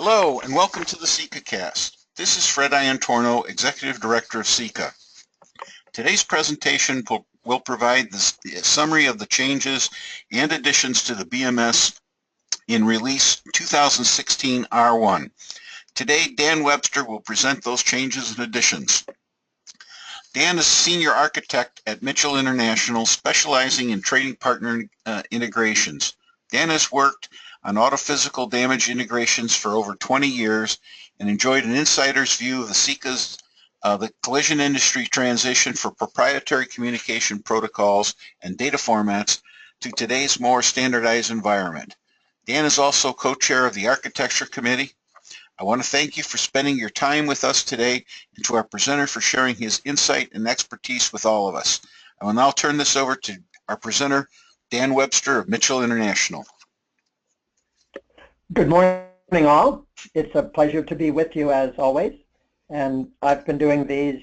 Hello and welcome to the CIECA cast. This is Fred Iantorno, Executive Director of CIECA. Today's presentation will provide the summary of the changes and additions to the BMS in Release 2016 R1. Today, Dan Webster will present those changes and additions. Dan is Senior Architect at Mitchell International, specializing in trading partner integrations. Dan has worked on auto-physical damage integrations for over 20 years and enjoyed an insider's view of the CIECA's the collision industry transition for proprietary communication protocols and data formats to today's more standardized environment. Dan is also co-chair of the Architecture Committee. I want to thank you for spending your time with us today and to our presenter for sharing his insight and expertise with all of us. I will now turn this over to our presenter, Dan Webster of Mitchell International. Good morning, all. It's a pleasure to be with you as always. And I've been doing these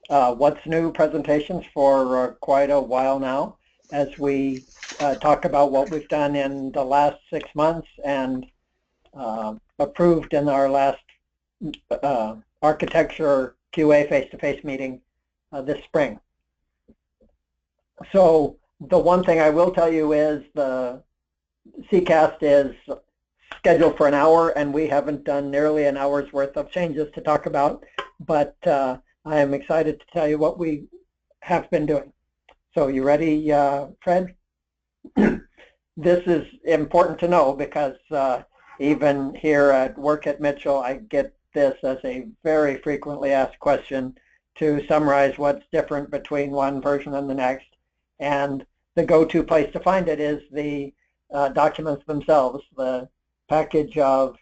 What's New presentations for quite a while now as we talk about what we've done in the last 6 months and approved in our last architecture QA face-to-face meeting this spring. So the one thing I will tell you is the CCAST is scheduled for an hour, and we haven't done nearly an hour's worth of changes to talk about, but I am excited to tell you what we have been doing. So you ready, Fred? This is important to know because even here at work at Mitchell, I get this as a very frequently asked question to summarize what's different between one version and the next. And the go-to place to find it is the documents themselves, the package of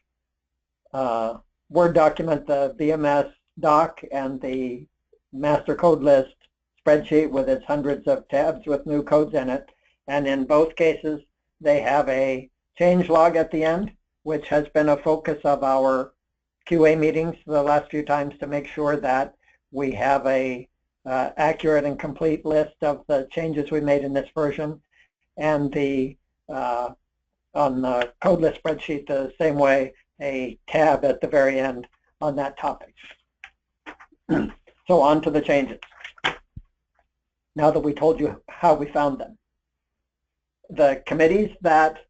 Word document, the BMS doc, and the master code list spreadsheet with its hundreds of tabs with new codes in it. And in both cases, they have a change log at the end, which has been a focus of our QA meetings the last few times to make sure that we have a accurate and complete list of the changes we made in this version, and the on the code list spreadsheet the same way, a tab at the very end on that topic. So on to the changes. Now that we told you how we found them. The committees that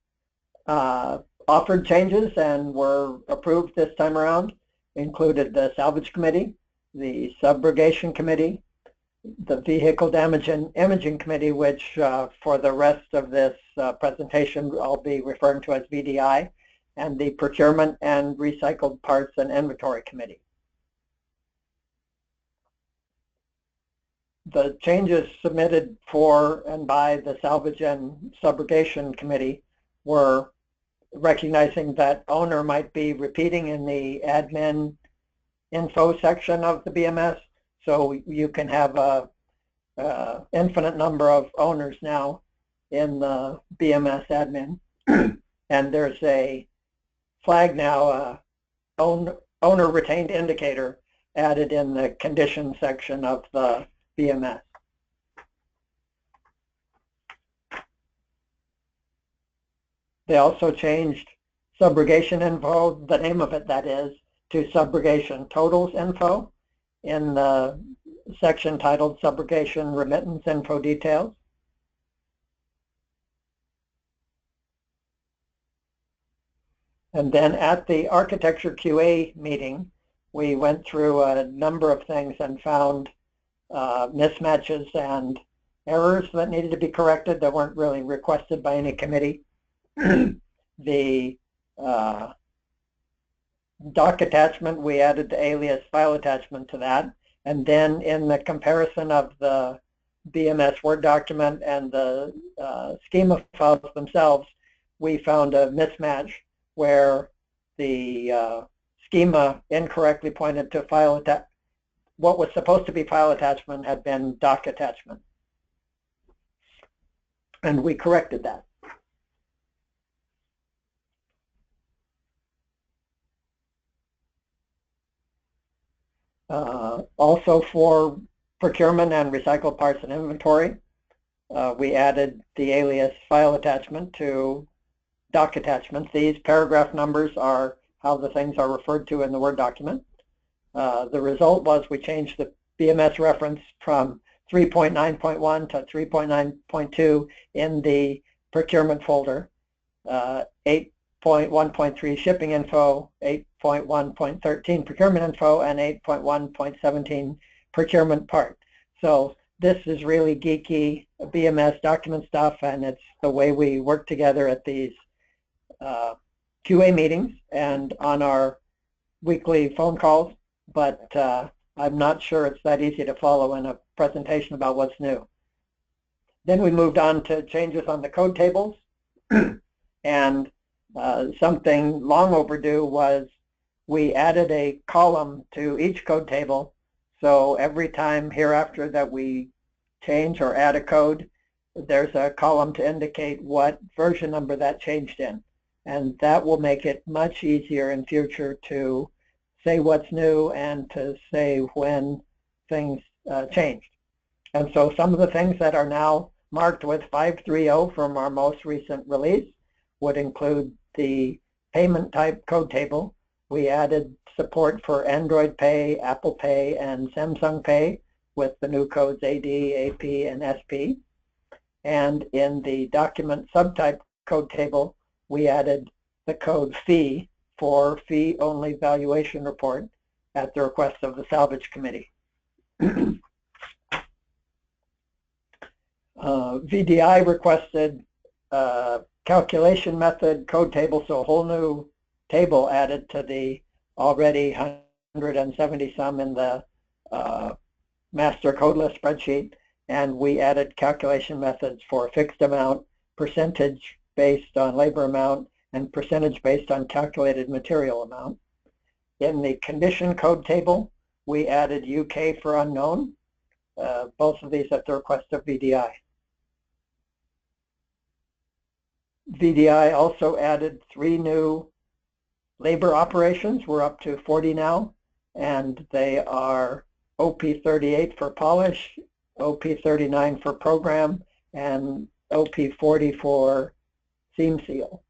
offered changes and were approved this time around included the Salvage Committee, the Subrogation Committee, the Vehicle Damage and Imaging Committee, which for the rest of this presentation I'll be referring to as VDI, and the Procurement and Recycled Parts and Inventory Committee. The changes submitted for and by the Salvage and Subrogation Committee were recognizing that owner might be repeating in the admin info section of the BMS. So you can have a infinite number of owners now in the BMS admin. And there's a flag now, owner retained indicator, added in the condition section of the BMS. They also changed subrogation info, the name of it that is, to subrogation totals info in the section titled Subrogation Remittance Info Details. And then at the Architecture QA meeting, we went through a number of things and found mismatches and errors that needed to be corrected that weren't really requested by any committee. The doc attachment, we added the alias file attachment to that. And then in the comparison of the BMS Word document and the schema files themselves, we found a mismatch where the schema incorrectly pointed to file attachment. What was supposed to be file attachment had been doc attachment. And we corrected that. Also for procurement and recycled parts and inventory, we added the alias file attachment to doc attachments. These paragraph numbers are how the things are referred to in the Word document. The result was we changed the BMS reference from 3.9.1 to 3.9.2 in the procurement folder, 8.1.3 shipping info, 8.1.13 procurement info, and 8.1.17 procurement part. So this is really geeky BMS document stuff, and it's the way we work together at these QA meetings and on our weekly phone calls, but I'm not sure it's that easy to follow in a presentation about what's new. Then we moved on to changes on the code tables, and something long overdue was we added a column to each code table, so every time hereafter that we change or add a code, there's a column to indicate what version number that changed in, and that will make it much easier in future to say what's new and to say when things changed. And so some of the things that are now marked with 5.3.0 from our most recent release would include the payment type code table. We added support for Android Pay, Apple Pay, and Samsung Pay with the new codes AD, AP, and SP. And in the document subtype code table, we added the code fee for fee-only valuation report at the request of the Salvage Committee. VDI requested calculation method code table, so a whole new table added to the already 170 some in the master code list spreadsheet, and we added calculation methods for fixed amount, percentage based on labor amount, and percentage based on calculated material amount. In the condition code table, we added UK for unknown, both of these at the request of VDI. VDI also added 3 new labor operations. We're up to 40 now, and they are OP38 for polish, OP39 for program, and OP40 for seam seal.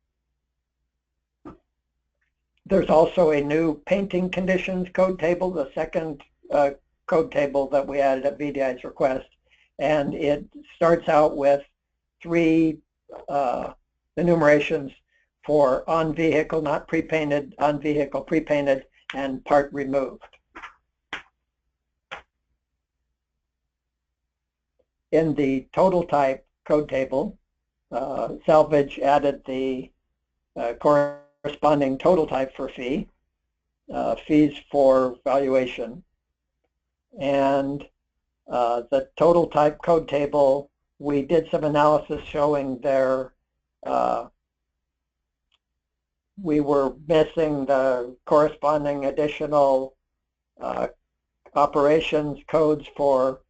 There's also a new painting conditions code table, the second code table that we added at VDI's request, and it starts out with 3 enumerations for on vehicle not pre-painted, on vehicle pre-painted, and part removed. In the total type code table, Salvage added the corresponding total type for fee, fees for valuation, and the total type code table, we did some analysis showing their we were missing the corresponding additional operations codes for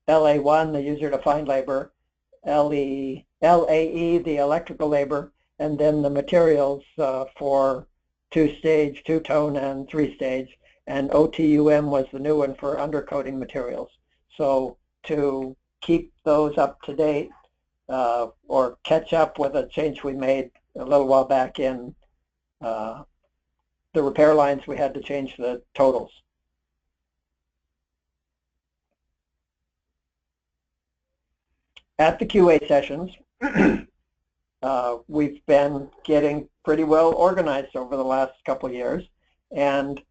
LA1, the user-defined labor, LAE, the electrical labor, and then the materials for 2-stage, 2-tone, and 3-stage, and OTUM was the new one for undercoating materials. So to keep those up to date, or catch up with a change we made a little while back in the repair lines, we had to change the totals. At the QA sessions, we've been getting pretty well organized over the last couple of years, and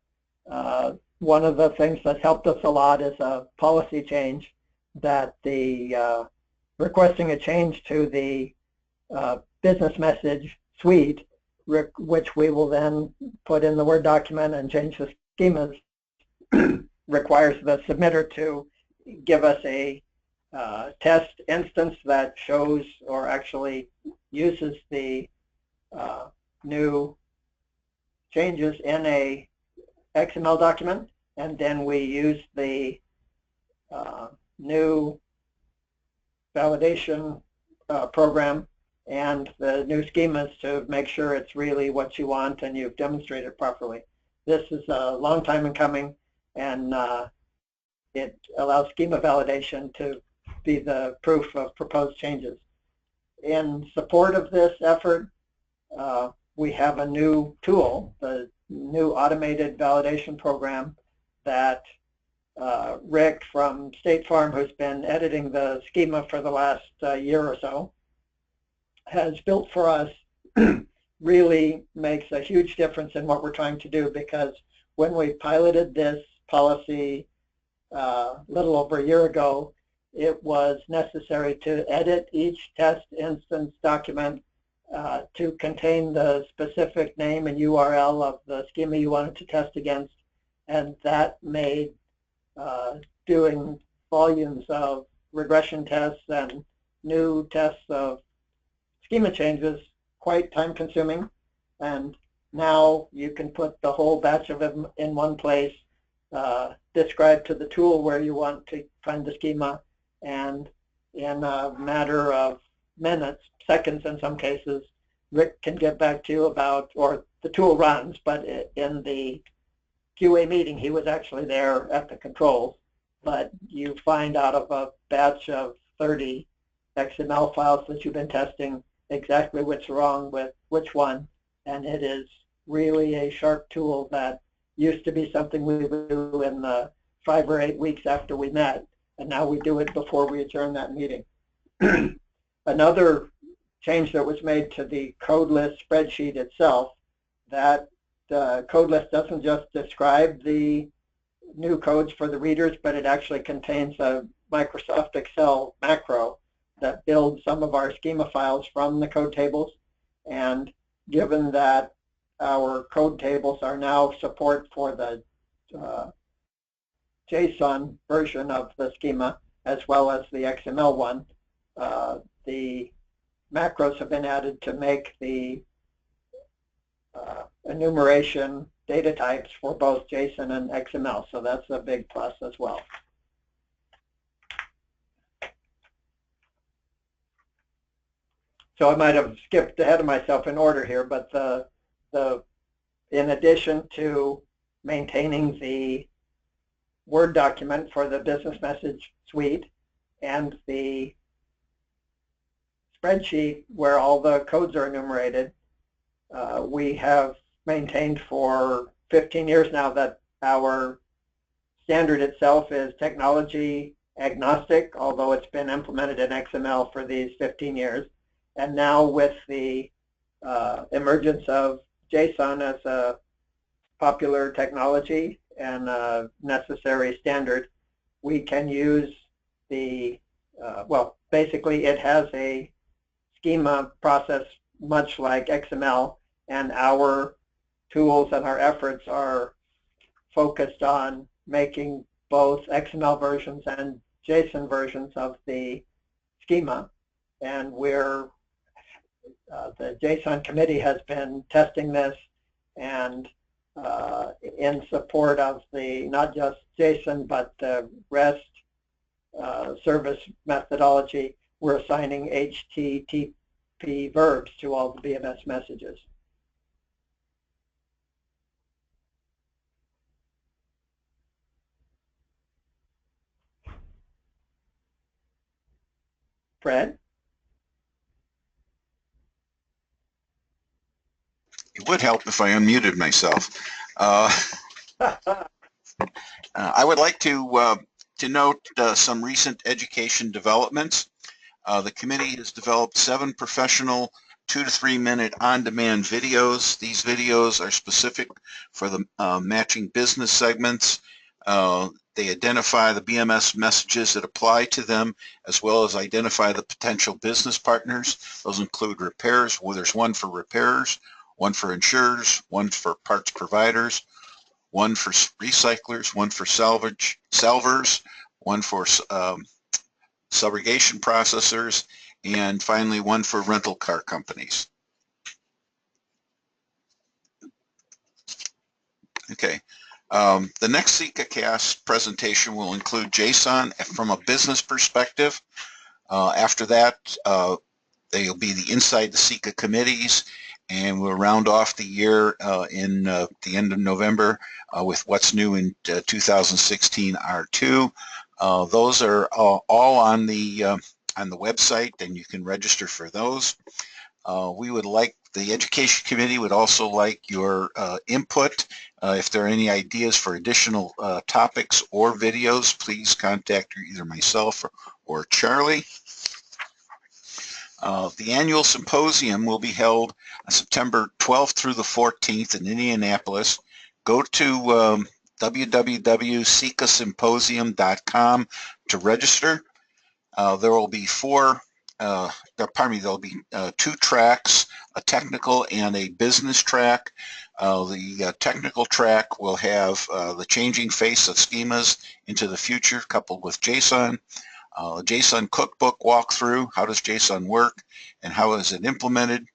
one of the things that's helped us a lot is a policy change that the requesting a change to the business message suite, which we will then put in the Word document and change the schemas, requires the submitter to give us a test instance that shows or actually uses the new changes in a XML document, and then we use the new validation program and the new schemas to make sure it's really what you want and you've demonstrated properly. This is a long time in coming, and it allows schema validation to be the proof of proposed changes. In support of this effort, we have a new tool, the new automated validation program that Rick from State Farm, who's been editing the schema for the last year or so, has built for us. Really makes a huge difference in what we're trying to do, because when we piloted this policy a little over a year ago, it was necessary to edit each test instance document to contain the specific name and URL of the schema you wanted to test against, and that made doing volumes of regression tests and new tests of schema changes quite time-consuming. And now you can put the whole batch of them in one place, describe to the tool where you want to find the schema, and in a matter of minutes, seconds in some cases, Rick can get back to you about, or the tool runs, but in the QA meeting, he was actually there at the controls, but you find out of a batch of 30 XML files that you've been testing exactly what's wrong with which one, and it is really a sharp tool that used to be something we would do in the 5 or 8 weeks after we met, and now we do it before we adjourn that meeting. Another change that was made to the code list spreadsheet itself, that code list doesn't just describe the new codes for the readers, but it actually contains a Microsoft Excel macro that builds some of our schema files from the code tables. And given that our code tables are now support for the JSON version of the schema as well as the XML one, the macros have been added to make the enumeration data types for both JSON and XML. So that's a big plus as well. So I might have skipped ahead of myself in order here, but in addition to maintaining the Word document for the business message suite and the spreadsheet where all the codes are enumerated, we have maintained for 15 years now that our standard itself is technology agnostic, although it's been implemented in XML for these 15 years. And now with the emergence of JSON as a popular technology and a necessary standard, we can use the, well, basically it has a schema process much like XML, and our tools and our efforts are focused on making both XML versions and JSON versions of the schema. And we're the JSON committee has been testing this, and in support of the not just JSON but the REST service methodology, we're assigning HTTP verbs to all the BMS messages. Fred? It would help if I unmuted myself. I would like to note some recent education developments. The committee has developed 7 professional 2 to 3 minute on-demand videos. These videos are specific for the matching business segments. They identify the BMS messages that apply to them, as well as identify the potential business partners. Those include repairs. Well, there's one for repairers, one for insurers, one for parts providers, one for recyclers, one for salvers, one for subrogation processors, and finally one for rental car companies. Okay. The next CIECA presentation will include JSON from a business perspective. After that, they'll be inside the CIECA committees, and we'll round off the year in the end of November with what's new in 2016 R2. Those are all on the website, and you can register for those. The Education Committee would also like your input. If there are any ideas for additional topics or videos, please contact either myself or Charlie. The annual symposium will be held on September 12th through the 14th in Indianapolis. Go to www.CIECAsymposium.com to register. There will be there'll be 2 tracks, a technical and a business track. The technical track will have the changing face of schemas into the future coupled with JSON. JSON cookbook walkthrough, how does JSON work and how is it implemented.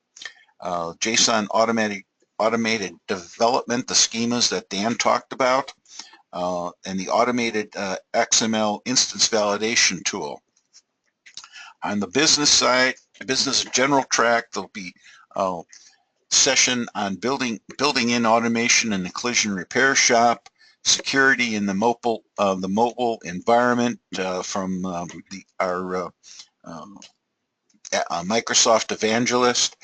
JSON automated development, the schemas that Dan talked about, and the automated XML instance validation tool. On the business side, business general track, there'll be a session on building in automation in the collision repair shop, security in the mobile environment from our Microsoft evangelist,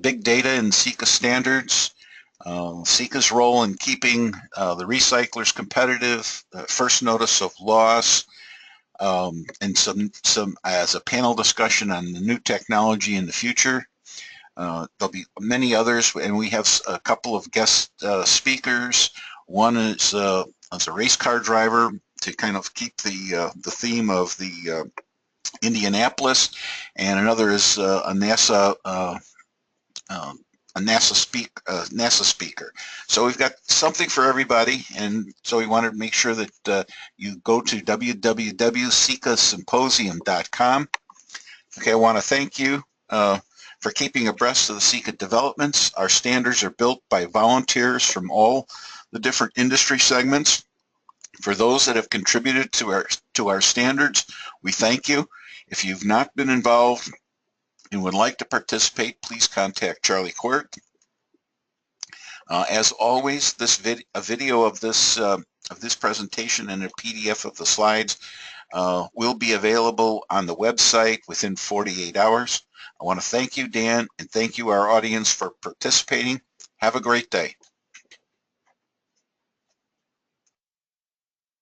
big data and CIECA standards, CIECA's role in keeping the recyclers competitive, first notice of loss, and some as a panel discussion on the new technology in the future. There'll be many others, and we have a couple of guest speakers. One is a race car driver to kind of keep the theme of the Indianapolis, and another is a NASA speaker. So we've got something for everybody, and so we want to make sure that you go to www.CIECAsymposium.com. Okay, I want to thank you for keeping abreast of the CIECA developments. Our standards are built by volunteers from all the different industry segments. For those that have contributed to our standards, we thank you. If you've not been involved and would like to participate, please contact Charlie Quirt. As always, a video of this presentation and a PDF of the slides will be available on the website within 48 hours. I want to thank you, Dan, and thank you, our audience, for participating. Have a great day.